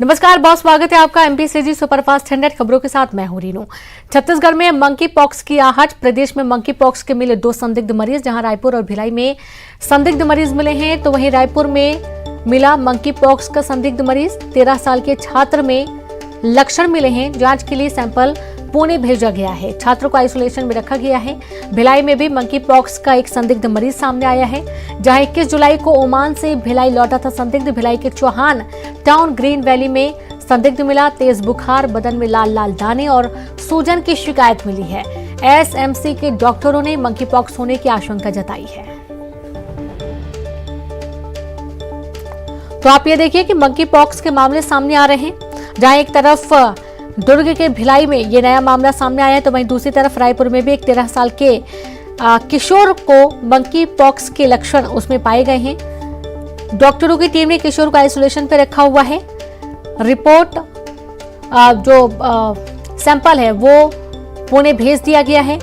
नमस्कार बहुत स्वागत है आपका एमपीसीजी सुपरफास्ट 100 खबरों के साथ मैं हूं रीनू। छत्तीसगढ़ में मंकी पॉक्स की आहट। प्रदेश में मंकी पॉक्स के मिले 2 संदिग्ध मरीज, जहां रायपुर और भिलाई में संदिग्ध मरीज मिले हैं, तो वहीं रायपुर में मिला मंकी पॉक्स का संदिग्ध मरीज। 13 साल के छात्र में लक्षण मिले हैं। जांच के लिए सैंपल पुणे भेजा गया है। छात्र को आइसोलेशन में रखा गया है। भिलाई में भी मंकी पॉक्स का एक संदिग्ध मरीज सामने आया है, जहां 21 जुलाई को ओमान से भिलाई लौटा था संदिग्ध। भिलाई के चौहान टाउन ग्रीन वैली में संदिग्ध मिला। तेज बुखार, बदन में लाल लाल दाने और सूजन की शिकायत मिली है। एसएमसी के डॉक्टरों ने मंकी पॉक्स होने की आशंका जताई है। तो आप ये देखिए कि मंकी पॉक्स के मामले सामने आ रहे हैं, जहां एक तरफ दुर्ग के भिलाई में ये नया मामला सामने आया है, तो वहीं दूसरी तरफ रायपुर में भी एक 13 साल के किशोर को मंकी पॉक्स के लक्षण उसमें पाए गए हैं। डॉक्टरों की टीम ने किशोर को आइसोलेशन पर रखा हुआ है। रिपोर्ट सैंपल है वो पुणे भेज दिया गया है।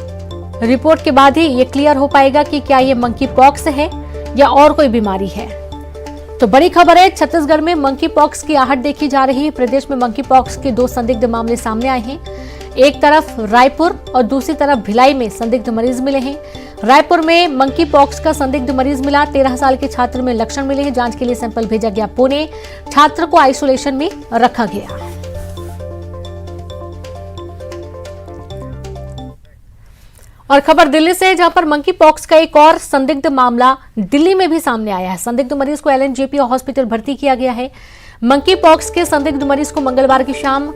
रिपोर्ट के बाद ही ये क्लियर हो पाएगा कि क्या ये मंकी पॉक्स है या और कोई बीमारी है। तो बड़ी खबर है, छत्तीसगढ़ में मंकी पॉक्स की आहट देखी जा रही है। प्रदेश में मंकी पॉक्स के 2 संदिग्ध मामले सामने आए हैं। एक तरफ रायपुर और दूसरी तरफ भिलाई में संदिग्ध मरीज मिले हैं। रायपुर में मंकी पॉक्स का संदिग्ध मरीज मिला। 13 साल के छात्र में लक्षण मिले हैं। जांच के लिए सैंपल भेजा गया पुणे। छात्र को आइसोलेशन में रखा गया। और खबर दिल्ली से, जहां पर मंकी पॉक्स का एक और संदिग्ध मामला दिल्ली में भी सामने आया है। संदिग्ध मरीज को एलएनजेपी हॉस्पिटल भर्ती किया गया है। मंकी पॉक्स के संदिग्ध मरीज को मंगलवार की शाम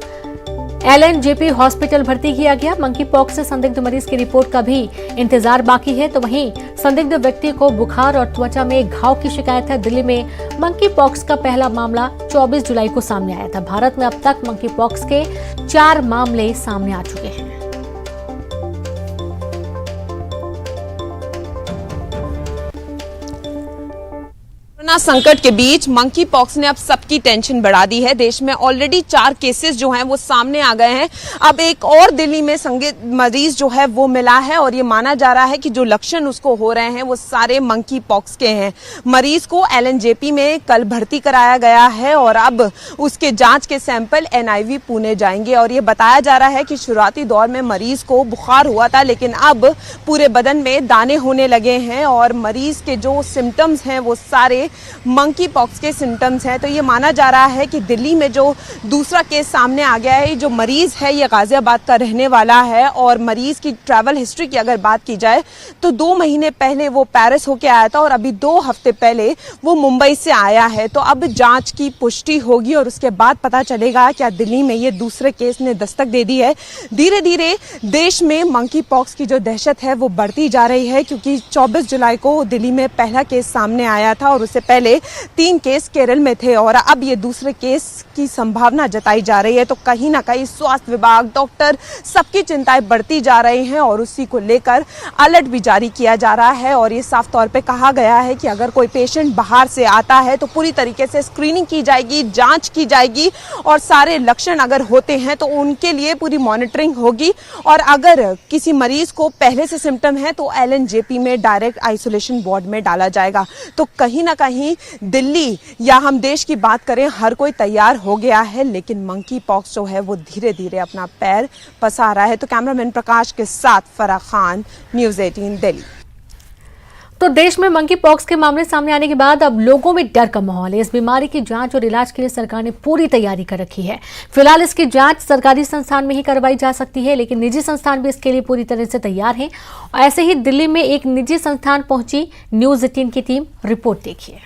एलएनजेपी हॉस्पिटल भर्ती किया गया। मंकी पॉक्स से संदिग्ध मरीज की रिपोर्ट का भी इंतजार बाकी है। तो वहीं संदिग्ध व्यक्ति को बुखार और त्वचा में घाव की शिकायत है। दिल्ली में मंकी पॉक्स का पहला मामला 24 जुलाई को सामने आया था। भारत में अब तक मंकी पॉक्स के 4 मामले सामने आ चुके हैं। कोरोना संकट के बीच मंकी पॉक्स ने अब सबकी टेंशन बढ़ा दी है। देश में ऑलरेडी 4 केसेस जो हैं वो सामने आ गए हैं। अब एक और दिल्ली में संदिग्ध मरीज जो है वो मिला है और ये माना जा रहा है कि जो लक्षण उसको हो रहे हैं वो सारे मंकी पॉक्स के हैं। मरीज को एलएनजेपी में कल भर्ती कराया गया है और अब उसके जांच के सैंपल एनआईवी पुणे जाएंगे। और ये बताया जा रहा है कि शुरुआती दौर में मरीज को बुखार हुआ था, लेकिन अब पूरे बदन में दाने होने लगे हैं और मरीज के जो सिम्टम्स हैं वो सारे मंकी पॉक्स के सिम्टम्स हैं। तो ये माना जा रहा है कि दिल्ली में जो दूसरा केस सामने आ गया है, जो मरीज है ये गाजियाबाद का रहने वाला है और मरीज की ट्रैवल हिस्ट्री की अगर बात की जाए तो 2 महीने पहले वो पेरिस होके आया था और अभी 2 हफ्ते पहले वो मुंबई से आया है। तो अब जांच की पुष्टि होगी और उसके बाद पता चलेगा क्या दिल्ली में ये दूसरे केस ने दस्तक दे दी है। धीरे धीरे देश में मंकी पॉक्स की जो दहशत है वो बढ़ती जा रही है, क्योंकि 24 जुलाई को दिल्ली में पहला केस सामने आया था और उससे पहले 3 केस केरल में थे और अब ये दूसरे केस की संभावना जताई जा रही है। तो कहीं ना कहीं स्वास्थ्य विभाग, डॉक्टर, सबकी चिंताएं बढ़ती जा रही हैं और उसी को लेकर अलर्ट भी जारी किया जा रहा है। और ये साफ तौर पे कहा गया है कि अगर कोई पेशेंट बाहर से आता है तो पूरी तरीके से स्क्रीनिंग की जाएगी, जांच की जाएगी और सारे लक्षण अगर होते हैं तो उनके लिए पूरी मॉनिटरिंग होगी। और अगर किसी मरीज को पहले से सिम्टम है तो एलएनजेपी में डायरेक्ट आइसोलेशन वार्ड में डाला जाएगा। तो कहीं ना कहीं दिल्ली या हम देश की बात करें, हर कोई तैयार हो गया है, लेकिन मंकी पॉक्स जो है वो धीरे धीरे अपना पैर पसार रहा है। तो कैमरामैन प्रकाश के साथ फराह खान, न्यूज़ 18 दिल्ली। तो देश में मंकी पॉक्स के मामले सामने आने के बाद अब लोगों में डर का माहौल है। इस बीमारी की जांच और इलाज के लिए सरकार ने पूरी तैयारी कर रखी है। फिलहाल इसकी जांच सरकारी संस्थान में ही करवाई जा सकती है, लेकिन निजी संस्थान भी इसके लिए पूरी तरह से तैयार हैं। ऐसे ही दिल्ली में एक निजी संस्थान पहुंची न्यूज़ 18 की टीम। रिपोर्ट देखिए।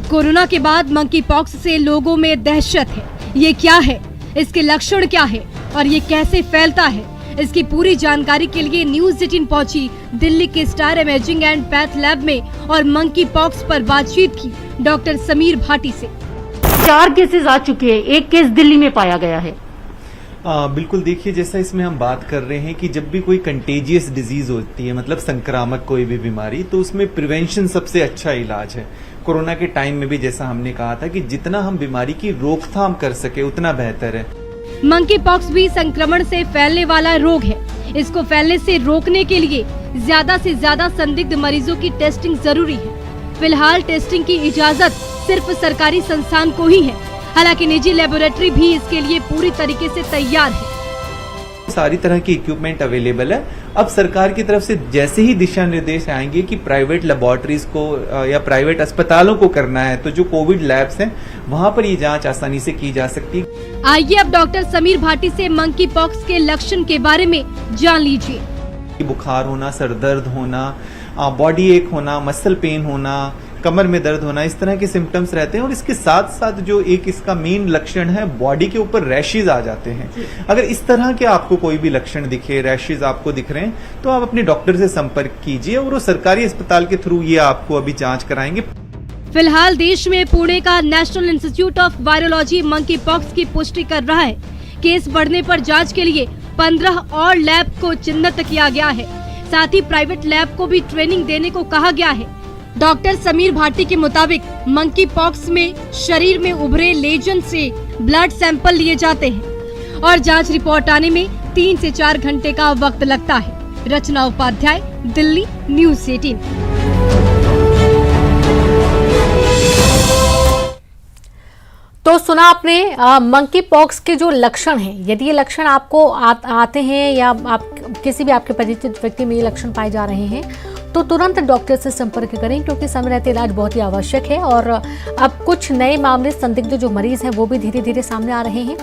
कोरोना के बाद मंकी पॉक्स से लोगों में दहशत है। ये क्या है, इसके लक्षण क्या है और ये कैसे फैलता है, इसकी पूरी जानकारी के लिए न्यूज़ 18 पहुंची दिल्ली के star imaging and path lab में और मंकी पॉक्स पर बातचीत की डॉक्टर समीर भाटी से। 4 केसेस आ चुके हैं, 1 केस दिल्ली में पाया गया है। बिल्कुल, देखिए जैसा इसमें हम बात कर रहे हैं कि जब भी कोई कंटेजियस डिजीज होती है, मतलब संक्रामक कोई भी बीमारी, तो उसमें प्रिवेंशन सबसे अच्छा इलाज है। कोरोना के टाइम में भी जैसा हमने कहा था कि जितना हम बीमारी की रोकथाम कर सके उतना बेहतर है। मंकी पॉक्स भी संक्रमण से फैलने वाला रोग है। इसको फैलने से रोकने के लिए ज्यादा से ज्यादा संदिग्ध मरीजों की टेस्टिंग जरूरी है। फिलहाल टेस्टिंग की इजाजत सिर्फ सरकारी संस्थान को ही है। हालांकि निजी लेबोरेटरी भी इसके लिए पूरी तरीके से तैयार है। सारी तरह की इक्विपमेंट अवेलेबल है। अब सरकार की तरफ से जैसे ही दिशा निर्देश आएंगे कि प्राइवेट लेबोरेटरीज को या प्राइवेट अस्पतालों को करना है, तो जो कोविड लैब्स हैं वहां पर ये जांच आसानी से की जा सकती है। आइए अब डॉक्टर समीर भाटी से मंकी पॉक्स के लक्षण के बारे में जान लीजिए। बुखार होना, सर दर्द होना, बॉडी एक होना, मसल पेन होना, कमर में दर्द होना, इस तरह के सिम्टम्स रहते हैं। और इसके साथ साथ जो एक इसका मेन लक्षण है, बॉडी के ऊपर रैशेज आ जाते हैं। अगर इस तरह के आपको कोई भी लक्षण दिखे, रैशेज आपको दिख रहे हैं, तो आप अपने डॉक्टर से संपर्क कीजिए और वो सरकारी अस्पताल के थ्रू ये आपको अभी जांच कराएंगे। फिलहाल देश में पुणे का national institute of virology monkey pox की पुष्टि कर रहा है। केस बढ़ने पर जांच के लिए 15 और लैब को चिन्हित किया गया है। साथ ही प्राइवेट लैब को भी ट्रेनिंग देने को कहा गया है। डॉक्टर समीर भाटी के मुताबिक मंकी पॉक्स में शरीर में उभरे लेजन से ब्लड सैंपल लिए जाते हैं और जांच रिपोर्ट आने में 3 से 4 घंटे का वक्त लगता है। रचना उपाध्याय, दिल्ली, न्यूज़ 18। तो सुना आपने मंकी पॉक्स के जो लक्षण हैं। यदि ये लक्षण आपको आते हैं या आप किसी भी आपके परिचित व्यक्ति में ये लक्षण पाए जा रहे हैं, तो तुरंत डॉक्टर से संपर्क करें, क्योंकि समय रहते इलाज बहुत ही आवश्यक है। और अब कुछ नए मामले, संदिग्ध जो मरीज हैं वो भी धीरे धीरे सामने आ रहे हैं।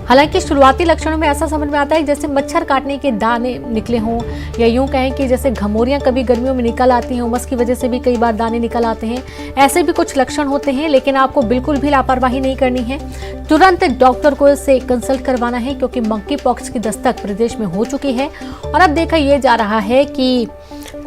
हालांकि शुरुआती लक्षणों में ऐसा समझ में आता है जैसे मच्छर काटने के दाने निकले हों, या यूं कहें कि जैसे घमौरियां कभी गर्मियों में निकल आती हैं, उमस की वजह से भी कई बार दाने निकल आते हैं। ऐसे भी कुछ लक्षण होते हैं, लेकिन आपको बिल्कुल भी लापरवाही नहीं करनी है। तुरंत डॉक्टर को इससे कंसल्ट करवाना है, क्योंकि मंकी पॉक्स की दस्तक प्रदेश में हो चुकी है। और अब देखा यह जा रहा है कि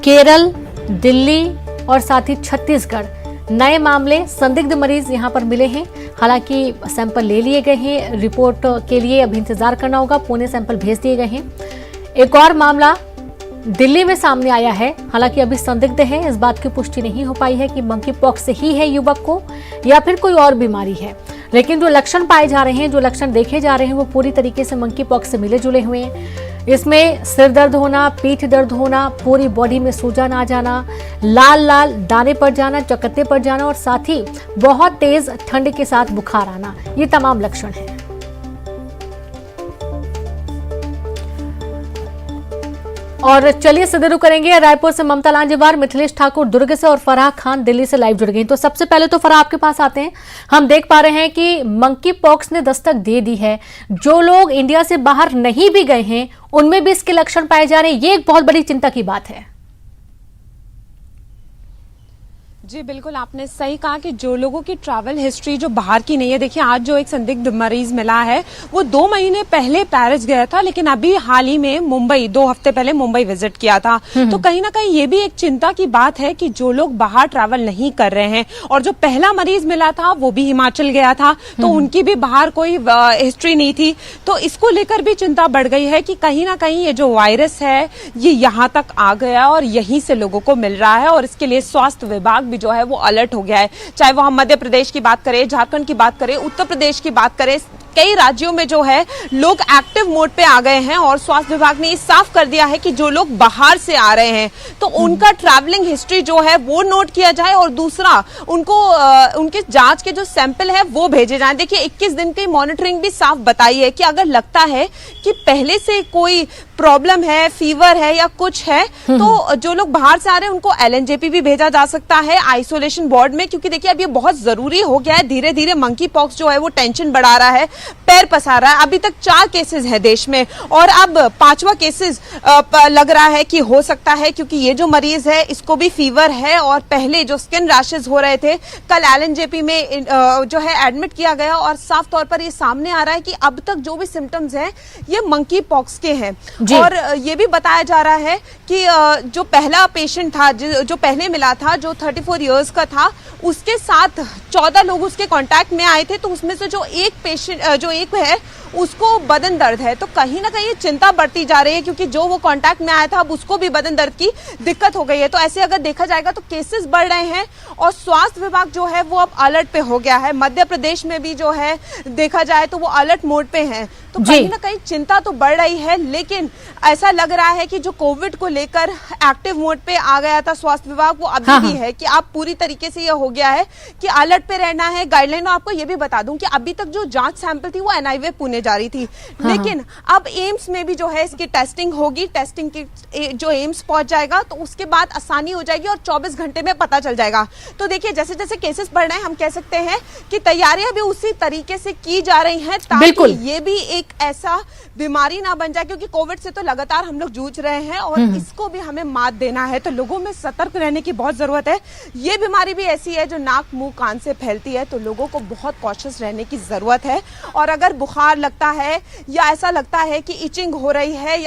केरल, दिल्ली और साथ ही छत्तीसगढ़ नए मामले, संदिग्ध मरीज यहां पर मिले हैं। हालांकि सैंपल ले लिए गए हैं, रिपोर्ट के लिए अभी इंतजार करना होगा। पुणे सैंपल भेज दिए गए हैं। एक और मामला दिल्ली में सामने आया है, हालांकि अभी संदिग्ध है, इस बात की पुष्टि नहीं हो पाई है कि मंकी पॉक्स से ही है युवक को या फिर कोई और बीमारी है। लेकिन जो लक्षण पाए जा रहे हैं, जो लक्षण देखे जा रहे हैं, वो पूरी तरीके से मंकी पॉक्स से मिले जुले हुए हैं। इसमें सिर दर्द होना, पीठ दर्द होना, पूरी बॉडी में सूजन आ जाना, लाल लाल दाने पड़ जाना, चकत्ते पड़ जाना और साथ ही बहुत तेज ठंड के साथ बुखार आना, ये तमाम लक्षण हैं। और चलिए सदरू करेंगे रायपुर से ममता लांजेवार, मिथिलेश ठाकुर दुर्ग से और फराह खान दिल्ली से लाइव जुड़ गए। तो सबसे पहले तो फराह आपके पास आते हैं। हम देख पा रहे हैं कि मंकी पॉक्स ने दस्तक दे दी है। जो लोग इंडिया से बाहर नहीं भी गए हैं उनमें भी इसके लक्षण पाए जा रहे हैं, ये एक बहुत बड़ी चिंता की बात है। जी बिल्कुल, आपने सही कहा कि जो लोगों की ट्रैवल हिस्ट्री जो बाहर की नहीं है। देखिए, आज जो एक संदिग्ध मरीज मिला है वो 2 महीने पहले पेरिस गया था, लेकिन अभी हाल ही में मुंबई, 2 हफ्ते पहले मुंबई विजिट किया था। तो कहीं ना कहीं ये भी एक चिंता की बात है कि जो लोग बाहर ट्रैवल नहीं कर रहे हैं, और जो पहला मरीज मिला था वो भी हिमाचल गया था, तो उनकी भी बाहर कोई हिस्ट्री नहीं थी। तो इसको लेकर भी चिंता बढ़ गई है कि कहीं ना कहीं ये जो वायरस है ये यहाँ तक आ गया और यहीं से लोगों को मिल रहा है। और इसके लिए स्वास्थ्य विभाग भी जो है वो अलर्ट हो गया है। चाहे वो हम मध्य प्रदेश की बात करें, झारखंड की बात करें, उत्तर प्रदेश की बात करें, कई राज्यों में जो है लोग एक्टिव मोड पे आ गए हैं। और स्वास्थ्य विभाग ने ये साफ कर दिया है कि जो लोग बाहर से आ रहे हैं तो उनका ट्रैवलिंग हिस्ट्री जो है वो नोट किया जाए, और दूसरा उनको उनके जांच के जो सैंपल है वो भेजे जाएं। देखिए, 21 दिन की मॉनिटरिंग भी साफ बताई है कि अगर लगता है कि पहले से कोई प्रॉब्लम है, फीवर है या कुछ है, तो जो लोग बाहर से आ रहे हैं उनको LNJP भी भेजा जा सकता है आइसोलेशन वार्ड में। क्योंकि देखिए, अब ये बहुत जरूरी हो गया है। धीरे धीरे मंकी पॉक्स जो है वो टेंशन बढ़ा रहा है, पैर पसार रहा है। अभी तक 4 केसेस है देश में, और अब 5वां केसेस लग रहा है कि हो सकता है, क्योंकि ये जो मरीज है इसको भी फीवर है और पहले जो स्किन रैशेज हो रहे थे, कल LNJP में जो है एडमिट किया गया। और साफ तौर पर ये सामने आ रहा है कि अब तक जो भी सिम्टम्स हैं ये मंकी पॉक्स के हैं। और ये भी बताया जा रहा है कि जो पहला पेशेंट था, जो पहले मिला था, जो 34 इयर्स का था, उसके साथ 14 लोग उसके कांटेक्ट में आए थे। तो उसमें से जो एक पेशेंट जो एक है उसको बदन दर्द है। तो कहीं ना कहीं चिंता बढ़ती जा रही है, क्योंकि जो वो कांटेक्ट में आया था अब उसको भी बदन दर्द की दिक्कत हो गई है। तो ऐसे अगर देखा जाएगा तो केसेस बढ़ रहे हैं और स्वास्थ्य विभाग जो है वो अब अलर्ट पे हो गया है। मध्य प्रदेश में भी जो है देखा जाए तो वो अलर्ट मोड पे है। तो कहीं ना कहीं चिंता तो बढ़ रही है, लेकिन ऐसा लग रहा है कि जो कोविड को लेकर एक्टिव मोड पे आ गया था स्वास्थ्य विभाग, वो अभी भी है कि आप पूरी तरीके से ये हो गया है कि अलर्ट पे रहना है। गाइडलाइन आपको ये भी बता दूं कि अभी तक जो जांच सैंपल थी वो एनआईवे पुणे जा रही थी, लेकिन अब एम्स में भी जो है इसकी टेस्टिंग होगी। टेस्टिंग की जो एम्स पहुंच जाएगा तो उसके बाद आसानी हो जाएगी और 24 घंटे में पता चल जाएगा। तो देखिए जैसे जैसे केसेस बढ़ रहे हैं, हम कह सकते हैं कि तैयारियां भी उसी तरीके से की जा रही हैं ताकि ये भी एक ऐसा बीमारी ना बन जाए, क्योंकि कोविड से तो लगातार हम लोग जूझ रहे हैं और इसको भी हमें मात देना है। तो लोगों में सतर्क रहने की बहुत जरूरत है। ये बीमारी भी ऐसी है जो नाक मुंह कान से फैलती है, तो लोगों को बहुत कॉशियस रहने की जरूरत है। और अगर बुखार लगता है या ऐसा लगता है कि इचिंग हो रही है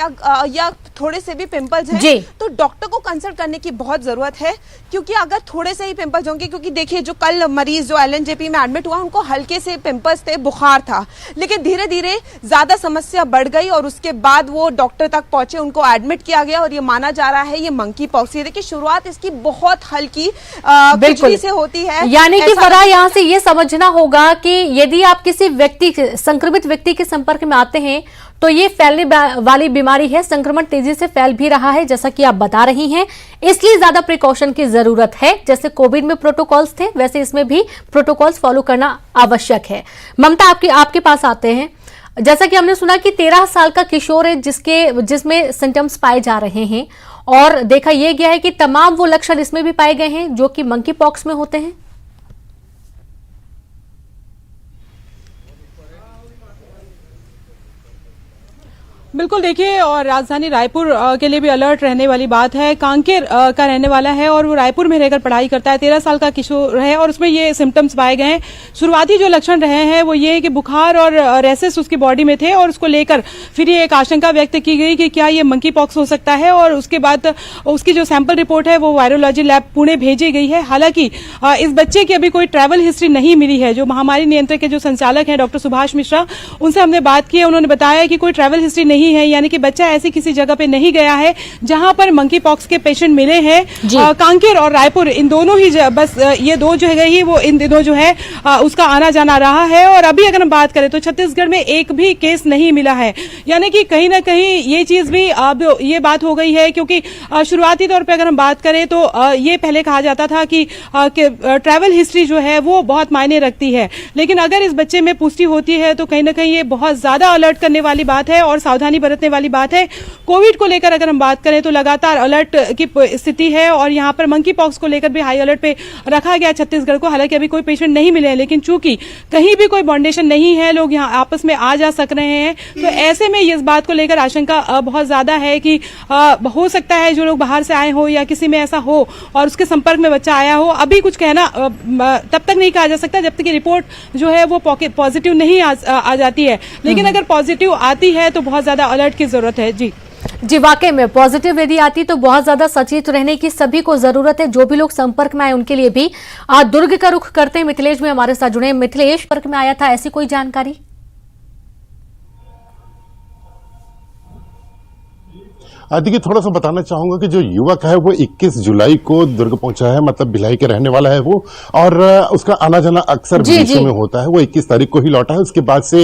या थोड़े से भी पिंपल्स हैं, तो डॉक्टर को कंसल्ट करने की बहुत जरूरत है। क्योंकि अगर थोड़े से ही पिंपल्स होंगे, क्योंकि देखिए जो कल मरीज जो एलएनजेपी में एडमिट हुआ उनको हल्के से पिंपल्स थे, बुखार था, लेकिन धीरे धीरे ज्यादा समस्या बढ़ गई और उसके बाद वो डॉक्टर तक पहुंचे, उनको एडमिट किया गया और ये माना जा रहा है ये मंकी पॉक्स। ये देखिए शुरुआत इसकी बहुत हल्की खुजली से होती है। यानी कि फरा यहाँ से ये समझना होगा कि यदि आप किसी व्यक्ति संक्रमित व्यक्ति के संपर्क में आते हैं तो ये फैलने वाली बीमारी है, संक्रमण तेजी से फैल भी रहा है जैसा कि आप बता रही हैं, इसलिए ज्यादा प्रिकॉशन की जरूरत है। जैसे कोविड में प्रोटोकॉल्स थे वैसे इसमें भी प्रोटोकॉल्स फॉलो करना आवश्यक है। ममता आपके पास आते हैं। जैसा कि हमने सुना कि 13 साल का किशोर है जिसमें सिम्टम्स पाए जा रहे हैं और देखा यह गया है कि तमाम वो लक्षण इसमें भी पाए गए हैं जो कि मंकी पॉक्स में होते हैं। बिल्कुल देखिए, और राजधानी रायपुर के लिए भी अलर्ट रहने वाली बात है। कांकेर का रहने वाला है और वो रायपुर में रहकर पढ़ाई करता है। 13 साल का किशोर है और उसमें ये सिम्टम्स पाए गए हैं। शुरुआती जो लक्षण रहे हैं वो ये कि बुखार और रेसेस उसकी बॉडी में थे और उसको लेकर फिर ये एक आशंका व्यक्त की गई कि क्या ये मंकी पॉक्स हो सकता है, और उसके बाद उसकी जो सैंपल रिपोर्ट है वो वायरोलॉजी लैब पुणे भेजी गई है। हालांकि इस बच्चे की अभी कोई ट्रैवल हिस्ट्री नहीं मिली है। जो महामारी नियंत्रक के जो संचालक हैं डॉक्टर सुभाष मिश्रा, उनसे हमने बात की है। उन्होंने बताया कि कोई ट्रैवल हिस्ट्री नहीं है, यानी कि बच्चा ऐसी किसी जगह पे नहीं गया है जहां पर मंकी पॉक्स के पेशेंट मिले हैं। कांकेर और रायपुर इन दोनों ही बस ये दो जगह ही वो इन दिनों जो है उसका आना जाना रहा है। और अभी अगर हम बात करें तो छत्तीसगढ़ में एक भी केस नहीं मिला है, यानी कि कहीं ना कहीं ये चीज भी अब ये बात हो गई है। क्योंकि शुरुआती तौर पर अगर हम बात करें तो ये पहले कहा जाता था कि ट्रैवल हिस्ट्री जो है वो बहुत मायने रखती है, लेकिन अगर इस बच्चे में पुष्टि होती है तो कहीं ना कहीं ये बहुत ज्यादा अलर्ट करने वाली बात है और सावधानी बरतने वाली बात है। कोविड को लेकर अगर हम बात करें तो लगातार अलर्ट की स्थिति है और यहां पर मंकी पॉक्स को लेकर भी हाई अलर्ट पे रखा गया छत्तीसगढ़ को। हालांकि अभी कोई पेशेंट नहीं मिले हैं, लेकिन चूंकि कहीं भी कोई बॉन्डेशन नहीं है, लोग यहां आपस में आ जा सक रहे हैं, तो ऐसे में इस बात को लेकर आशंका बहुत ज्यादा है कि हो सकता है जो लोग बाहर से आए हो या किसी में ऐसा हो और उसके संपर्क में बच्चा आया हो। अभी कुछ कहना तब तक नहीं कहा जा सकता जब तक कि रिपोर्ट जो है वो पॉजिटिव नहीं आ जाती है, लेकिन अगर पॉजिटिव आती है तो बहुत ज्यादा अलर्ट की जरूरत है। जी वाकई में पॉजिटिव यदि आती तो बहुत ज्यादा सचेत रहने की सभी को जरूरत है। जो भी लोग संपर्क में आए उनके लिए भी। दुर्ग का रुख करते हैं, मिथिलेश में हमारे साथ जुड़े। मिथिलेश, संपर्क में आया था, ऐसी कोई जानकारी? देखिए, थोड़ा सा बताना चाहूंगा कि जो युवक है वो 21 जुलाई को दुर्ग पहुंचा है, मतलब भिलाई के रहने वाला है वो, और उसका आना जाना अक्सर विदेशों में होता है। वो 21 तारीख को ही लौटा है। उसके बाद से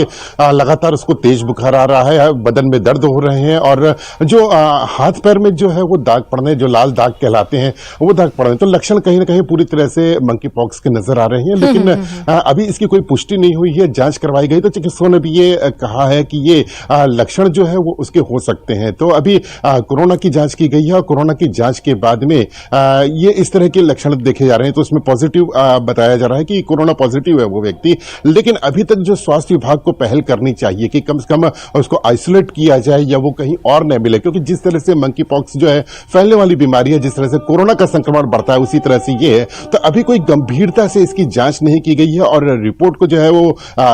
लगातार उसको तेज बुखार आ रहा है, बदन में दर्द हो रहे हैं और जो हाथ पैर में जो है वो दाग पड़ने, जो लाल दाग कहलाते हैं वो दाग पड़ने, तो लक्षण कहीं ना कहीं पूरी तरह से मंकी पॉक्स के नजर आ रहे हैं। लेकिन अभी इसकी कोई पुष्टि नहीं हुई है। जांच करवाई गई तो चिकित्सकों ने भी ये कहा है कि ये लक्षण जो है वो उसके हो सकते हैं। तो अभी कोरोना की जांच की गई है और कोरोना की जांच के बाद में ये इस तरह के लक्षण देखे जा रहे हैं। तो उसमें पॉजिटिव बताया जा रहा है कि कोरोना पॉजिटिव है वो व्यक्ति। लेकिन अभी तक जो स्वास्थ्य विभाग को पहल करनी चाहिए कि कम से कम उसको आइसोलेट किया जाए या वो कहीं और न मिले, क्योंकि जिस तरह से मंकी पॉक्स जो है फैलने वाली बीमारी है, जिस तरह से कोरोना का संक्रमण बढ़ता है उसी तरह से ये है। तो अभी कोई गंभीरता से इसकी जांच नहीं की गई है और रिपोर्ट को जो है वो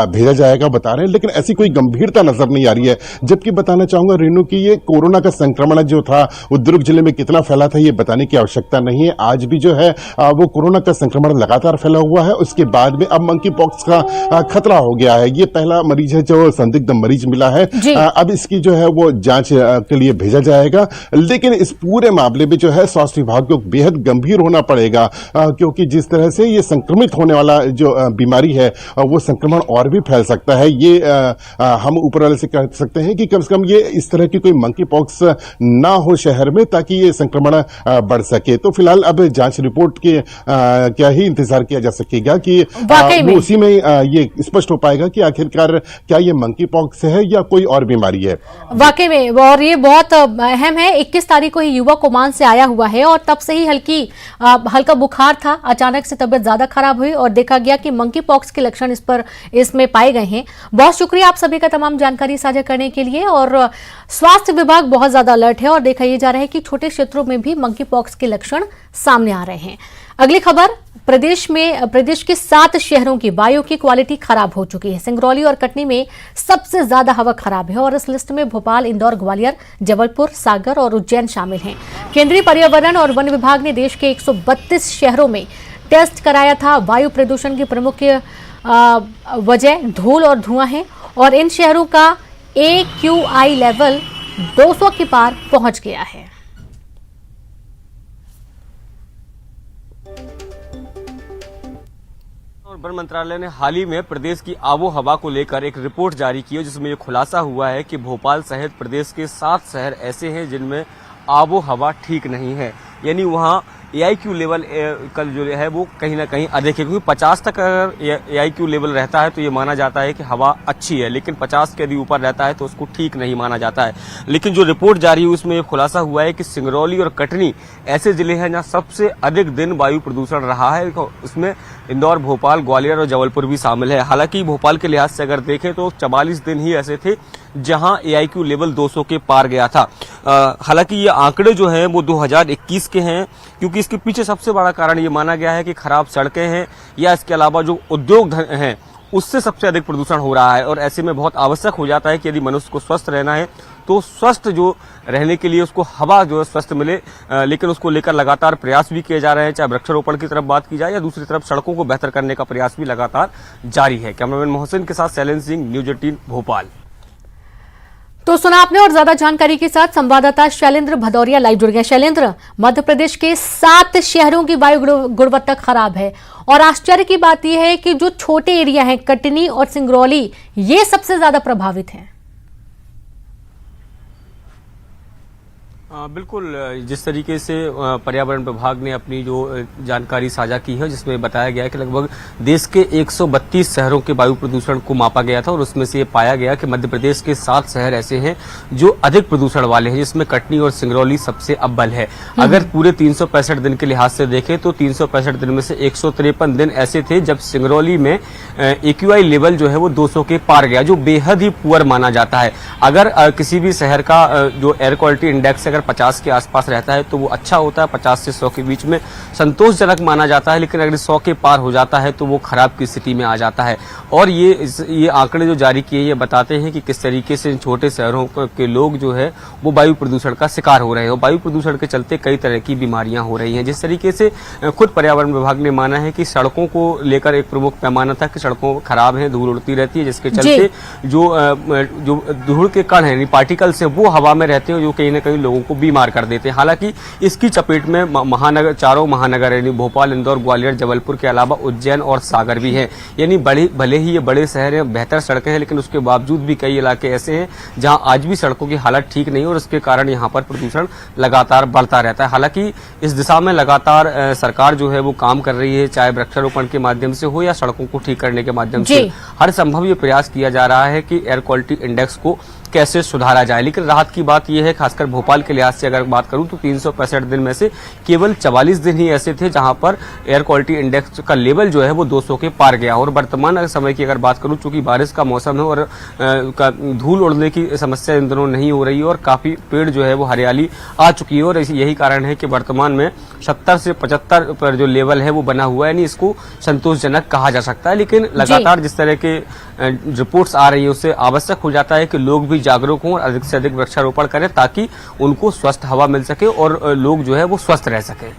भेजा जाएगा बता रहे हैं, लेकिन ऐसी कोई गंभीरता नजर नहीं आ रही है। जबकि बताना चाहूंगा रेणु की ये कोरोना का संक्रमण संक्रमण जो था वो दुर्ग जिले में कितना फैला था ये बताने की आवश्यकता नहीं है। आज भी जो है वो कोरोना का संक्रमण लगातार फैला हुआ है। उसके बाद में अब मंकी पॉक्स का खतरा हो गया है। ये पहला मरीज है जो संदिग्ध मरीज मिला है। अब इसकी जो है वो जांच के लिए भेजा जाएगा, लेकिन इस पूरे मामले में जो है स्वास्थ्य विभाग को बेहद गंभीर होना पड़ेगा, क्योंकि जिस तरह से ये संक्रमित होने वाला जो बीमारी है वो संक्रमण और भी फैल सकता है। ये हम ऊपर वाले से कह सकते हैं कि कम से कम ये इस तरह की कोई मंकी पॉक्स ना हो शहर में, ताकि ये संक्रमण बढ़ सके। तो फिलहाल अब जांच रिपोर्ट के क्या ही इंतजार किया जा सकेगा कि वो उसी में ये स्पष्ट हो पाएगा कि आखिरकार क्या ये मंकी पॉक्स है या कोई और बीमारी है। वाकई में, और ये बहुत अहम है। 21 तारीख को ही युवक ओमान से आया हुआ है और तब से ही हल्का बुखार था। अचानक से तबीयत ज्यादा खराब हुई और देखा गया कि मंकी पॉक्स के लक्षण इसमें पाए गए हैं। बहुत शुक्रिया आप सभी का तमाम जानकारी साझा करने के लिए। और स्वास्थ्य विभाग बहुत ज्यादा अलर्ट है और देखा यह जा रहा है कि छोटे क्षेत्रों में भी मंकी पॉक्स के लक्षण सामने आ रहे हैं। अगली खबर, प्रदेश के 7 शहरों की वायु की क्वालिटी खराब हो चुकी है। सिंगरौली और कटनी में सबसे ज्यादा हवा खराब है और इस लिस्ट में भोपाल, इंदौर, ग्वालियर, जबलपुर, सागर और उज्जैन शामिल हैं। केंद्रीय पर्यावरण और वन विभाग ने देश के 132 शहरों में टेस्ट कराया था। वायु प्रदूषण की प्रमुख वजह धूल और धुआं है और इन शहरों का AQI लेवल 200 के पार पहुंच गया है। वन मंत्रालय ने हाल ही में प्रदेश की आबो हवा को लेकर एक रिपोर्ट जारी की है, जिसमें यह खुलासा हुआ है कि भोपाल सहित प्रदेश के 7 शहर ऐसे हैं जिनमें आबो हवा ठीक नहीं है। यानी वहां AIQ लेवल कल जो है वो कहीं ना कहीं अधिक है, क्योंकि 50 तक अगर AIQ लेवल रहता है तो ये माना जाता है कि हवा अच्छी है, लेकिन 50 के यदि ऊपर रहता है तो उसको ठीक नहीं माना जाता है। लेकिन जो रिपोर्ट जारी हुई उसमें ये खुलासा हुआ है कि सिंगरौली और कटनी ऐसे जिले हैं जहां सबसे अधिक दिन वायु प्रदूषण रहा है। उसमें इंदौर, भोपाल, ग्वालियर और जबलपुर भी शामिल है। हालांकि भोपाल के लिहाज से अगर देखें तो 44 दिन ही ऐसे थे जहां AIQ लेवल 200 के पार गया था। हालांकि ये आंकड़े जो हैं वो 2021 के हैं, क्योंकि इसके पीछे सबसे बड़ा कारण ये माना गया है कि खराब सड़कें हैं या इसके अलावा जो उद्योग हैं उससे सबसे अधिक प्रदूषण हो रहा है। और ऐसे में बहुत आवश्यक हो जाता है कि यदि मनुष्य को स्वस्थ रहना है तो स्वस्थ जो रहने के लिए उसको हवा जो है स्वस्थ मिले, लेकिन उसको लेकर लगातार प्रयास भी किए जा रहे हैं। चाहे वृक्षारोपण की तरफ बात की जाए या दूसरी तरफ सड़कों को बेहतर करने का प्रयास भी लगातार जारी है। कैमरामैन मोहसिन के साथ शैलेंद्र सिंह, न्यूज 18 भोपाल। तो सुना आपने और ज्यादा जानकारी के साथ संवाददाता शैलेंद्र भदौरिया लाइव जुड़ गए। शैलेंद्र, मध्य प्रदेश के 7 शहरों की वायु गुणवत्ता खराब है और आश्चर्य की बात यह है कि जो छोटे एरिया हैं कटनी और सिंगरौली, ये सबसे ज्यादा प्रभावित हैं। बिल्कुल, जिस तरीके से पर्यावरण विभाग ने अपनी जो जानकारी साझा की है जिसमें बताया गया है कि लगभग देश के 132 शहरों के वायु प्रदूषण को मापा गया था और उसमें से ये पाया गया कि मध्य प्रदेश के 7 शहर ऐसे हैं जो अधिक प्रदूषण वाले हैं, जिसमें कटनी और सिंगरौली सबसे अव्वल है। अगर पूरे 365 दिन के लिहाज से देखें तो 365 दिन में से 153 दिन ऐसे थे जब सिंगरौली में AQI लेवल जो है वो 200 के पार गया, जो बेहद ही पुअर माना जाता है। अगर किसी भी शहर का जो एयर क्वालिटी इंडेक्स अगर 50 के आसपास रहता है तो वो अच्छा होता है, 50 से 100 के बीच में संतोषजनक माना जाता है, लेकिन अगर 100 के पार हो जाता है तो वो खराब की स्थिति में आ जाता है। और ये आंकड़े जो जारी किए ये बताते हैं कि किस तरीके से इन छोटे शहरों के लोग जो है वो वायु प्रदूषण का शिकार हो रहे हैं और वायु प्रदूषण के चलते कई तरह की बीमारियां हो रही हैं। जिस तरीके से खुद पर्यावरण विभाग ने माना है कि सड़कों को लेकर एक प्रमुख पैमाना था कि सड़कों खराब है, धूल उड़ती रहती है, जिसके चलते जो धूल के कण है, पार्टिकल्स है, वो हवा में रहते हैं जो कहीं ना कहीं लोगों को बीमार कर देते हैं। हालांकि इसकी चपेट में महानगर, चारों महानगर यानी भोपाल, इंदौर, ग्वालियर, जबलपुर के अलावा उज्जैन और सागर भी हैं। यानी भले ही ये बड़े शहर हैं, बेहतर सड़कें हैं, लेकिन उसके बावजूद भी कई इलाके ऐसे हैं जहां आज भी सड़कों की हालत ठीक नहीं है और इसके कारण यहां पर प्रदूषण लगातार बढ़ता रहता है। हालांकि इस दिशा में लगातार सरकार जो है वो काम कर रही है, चाहे वृक्षारोपण के माध्यम से हो या सड़कों को ठीक करने के माध्यम से। हर संभव ये प्रयास किया जा रहा है कि एयर क्वालिटी इंडेक्स को कैसे सुधारा जाए। लेकिन राहत की बात यह है, खासकर भोपाल के लिहाज से अगर बात करूं तो 365 दिन में से केवल 44 दिन ही ऐसे थे जहां पर एयर क्वालिटी इंडेक्स का लेवल जो है वो 200 के पार गया। और वर्तमान समय की अगर बात करूं, चूंकि बारिश का मौसम है और धूल उड़ने की समस्या इन दिनों नहीं हो रही है और काफी पेड़ जो है वो हरियाली आ चुकी है और यही कारण है कि वर्तमान में 70 से 75 पर जो लेवल है वो बना हुआ है, यानी इसको संतोषजनक कहा जा सकता है। लेकिन लगातार जिस तरह के रिपोर्ट्स आ रही है उससे आवश्यक हो जाता है कि लोग भी जागरूक हों और अधिक से अधिक वृक्षारोपण करें ताकि उनको को स्वस्थ हवा मिल सके और लोग जो है वो स्वस्थ रह सके।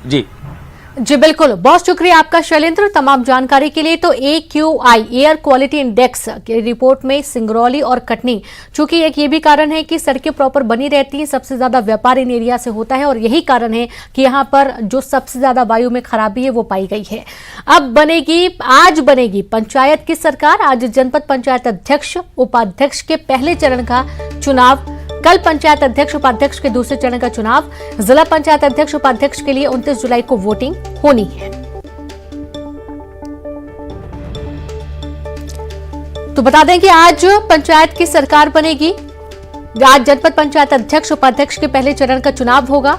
जी बिल्कुल, बहुत शुक्रिया आपका शैलेंद्र तमाम जानकारी के लिए। तो AQI एयर क्वालिटी इंडेक्स की रिपोर्ट में सिंगरौली और कटनी, चूंकि एक ये भी कारण है कि सड़कें प्रॉपर बनी रहती हैं, सबसे ज्यादा व्यापार इन एरिया से होता है और यही कारण है कि यहाँ पर जो सबसे ज्यादा वायु में खराबी है वो पाई गई है। अब आज बनेगी पंचायत की सरकार। आज जनपद पंचायत अध्यक्ष उपाध्यक्ष के पहले चरण का चुनाव, कल पंचायत अध्यक्ष उपाध्यक्ष के दूसरे चरण का चुनाव, जिला पंचायत अध्यक्ष उपाध्यक्ष के लिए 29 जुलाई को वोटिंग होनी है। तो बता दें कि आज पंचायत की सरकार बनेगी। आज जनपद पंचायत अध्यक्ष उपाध्यक्ष के पहले चरण का चुनाव होगा,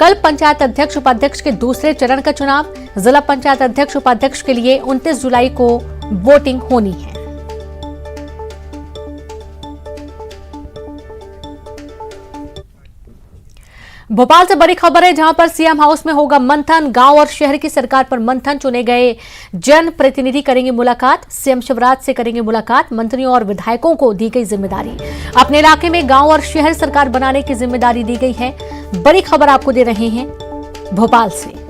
कल पंचायत अध्यक्ष उपाध्यक्ष के दूसरे चरण का चुनाव, जिला पंचायत अध्यक्ष उपाध्यक्ष के लिए 29 जुलाई को वोटिंग होनी है। भोपाल से बड़ी खबर है, जहां पर सीएम हाउस में होगा मंथन। गांव और शहर की सरकार पर मंथन। चुने गए जन प्रतिनिधि करेंगे मुलाकात, सीएम शिवराज से करेंगे मुलाकात। मंत्रियों और विधायकों को दी गई जिम्मेदारी, अपने इलाके में गांव और शहर सरकार बनाने की जिम्मेदारी दी गई है। बड़ी खबर आपको दे रहे हैं भोपाल से।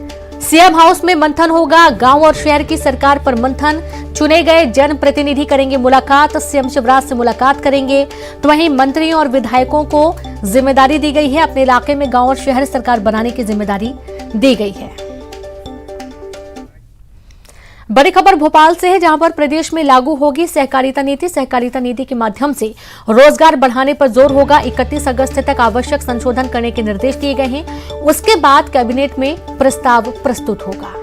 सीएम हाउस में मंथन होगा, गांव और शहर की सरकार पर मंथन। चुने गए जन प्रतिनिधि करेंगे मुलाकात, सीएम शिवराज से मुलाकात करेंगे। तो वहीं मंत्रियों और विधायकों को जिम्मेदारी दी गई है, अपने इलाके में गांव और शहर सरकार बनाने की जिम्मेदारी दी गई है। बड़ी खबर भोपाल से है, जहां पर प्रदेश में लागू होगी सहकारिता नीति। सहकारिता नीति के माध्यम से रोजगार बढ़ाने पर जोर होगा। 31 अगस्त तक आवश्यक संशोधन करने के निर्देश दिए गए हैं। उसके बाद कैबिनेट में प्रस्ताव प्रस्तुत होगा।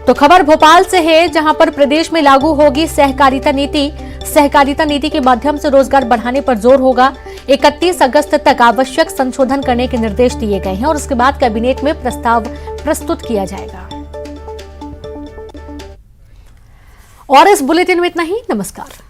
तो खबर भोपाल से है, जहां पर प्रदेश में लागू होगी सहकारिता नीति। सहकारिता नीति के माध्यम से रोजगार बढ़ाने पर जोर होगा। 31 अगस्त तक आवश्यक संशोधन करने के निर्देश दिए गए हैं और उसके बाद कैबिनेट में प्रस्ताव प्रस्तुत किया जाएगा। और इस बुलेटिन में इतना ही। नमस्कार।